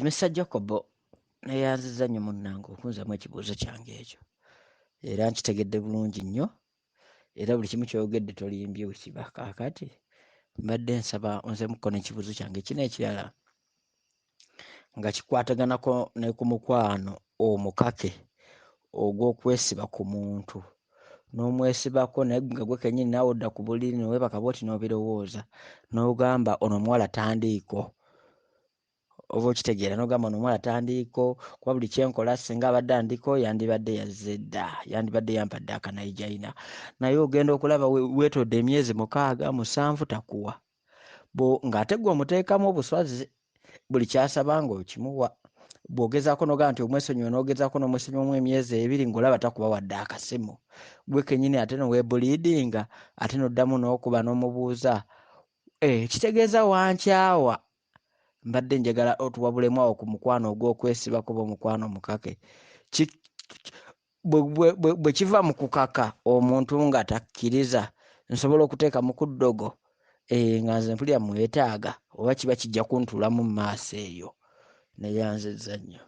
Mr. Jacob neyanziza nnyo munnange okunzamu ekibuuzo kyange ekyo era nkitegedde bulungi nnyo era buli kimu kyogedde tolimbye wekiba. Kaakati mbadde nsaba onzemuko n'ekibuuzo kyange kino ekirala nga kikwataganako ne ku mukwano omukake ogw'okwesiba ku muntu n'omwesibako naye nga gwe kennyini naawe odda ku buliri neweebaka bw'oti n'obirowooza n'ogamba ono omuwala tandiiko. Oba okitegeera n'ogamba ono omuwala tandiiko kuba buli kyenkola singa abadde andiko yandibadde yazze dda, yandibadde yampadde akanayijaina, naye ogenda okulaba weetodde emyezi 6-7 takuwa ng'ate gwe omuteekamu obuswazi buli kyasaba ng'okimuwa. Bw'ogezaako n'ogamba nti omwesonyiwe n'ogezaako n'omwesonyiwamu emyezi 2 ng'olaba takuba wadde akasimu, gwe kennyini ate noweebuliidinga ate n'oddamu n'okuba n'omubuuza kitegeeza wankyawa. Mbadde njagala otuwabulemu awo ku mukwano ogw'okwesibako oba omukwano omukake. Bwe kiva mu kukaka omuntu nga takkiriza nsobola okuteeka mu kuddogo nga nze mpulira mwetaaga oba kiba kijja kuntuulamu mu maaso eyo. Neyanzizza nnyo.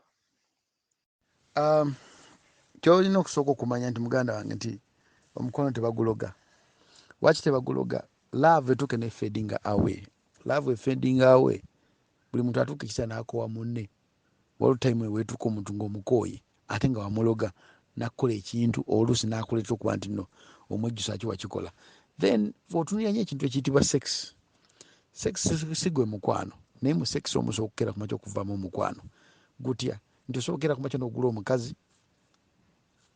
Kyolina okusooka okumanya nti muganda wange nti omukwano tebaguloga. Waki tebaguloga? Love etuuke ne fading away. Love fading away. Buli muntu atuuka ekiseera n'akoowa munne. Waliwo time weetuuka omuntu ng'omukooye ate nga wamuloga n'akola ekintu oluusi n'akuleeta okuba nti no omwejjusa ki wakikola. Then otunulira nnyo ekintu ekiyitibwa sex. Sex si gwe mukwano naye mu sex omusobola okukeera ku makya okuvaamu omukwano. Gutya nti osobola okukeera ku makya n'ogula omukazi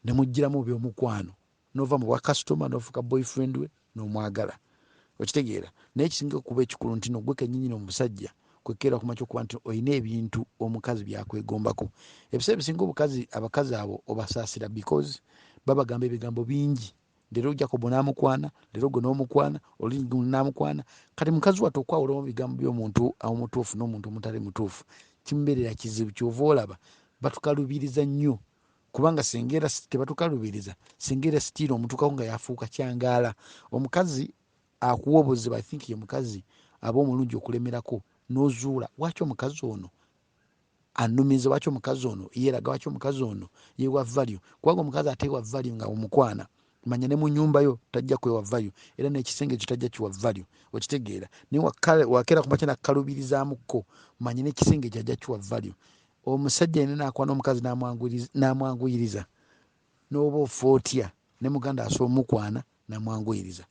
ne muggyiramu by'omukwano n'ova mu bwa kasitoma n'ofuuka boyfriend we n'omwagala. Okitegeera naye kisinga okuba ekikulu nti nogwe kennyini omusajja kwekeera ku makya okuba nti olina ebintu omukazi byakwegombako. Ebiseera bisinga abakazi abo obasaasira because babagamba ebigambo bingi. Leero Jacob n'amukwana, leero gwe n'omukwana, oli n'amukwana. Kati mukazi wattu okwawulamu ebigambo by'omuntu omutuufu n'omuntu omutali mutuufu kimubeerera kizibu. Kyova olaba batukalubiriza nnyo kubanga singa era tebatukalubiriza singa era sitiira omutuukako nga yafuuka kyangaala. Omukazi akuwa obuzibu, I think ye mukazi aba omulungi okulemerako n'ozuula lwaki omukazi ono annumiza, lwaki omukazi ono yeeraga, lwaki omukazi ono yeewa value. Kubanga omukazi ateewa value nga omukwana manya ne mu nnyumba yo tajja kwewa value era n'ekisenge kyo tajja kiwa value. Okitegeera naye wakeera ku makya nakkalubirizaamukko manya n'ekisenge kyo ajja kiwa value. Omusajja yena n'akwana omukazi n'amwanguyiriza n'oba ofa otya ne muganda asoba omukwana n'amwanguyiriza.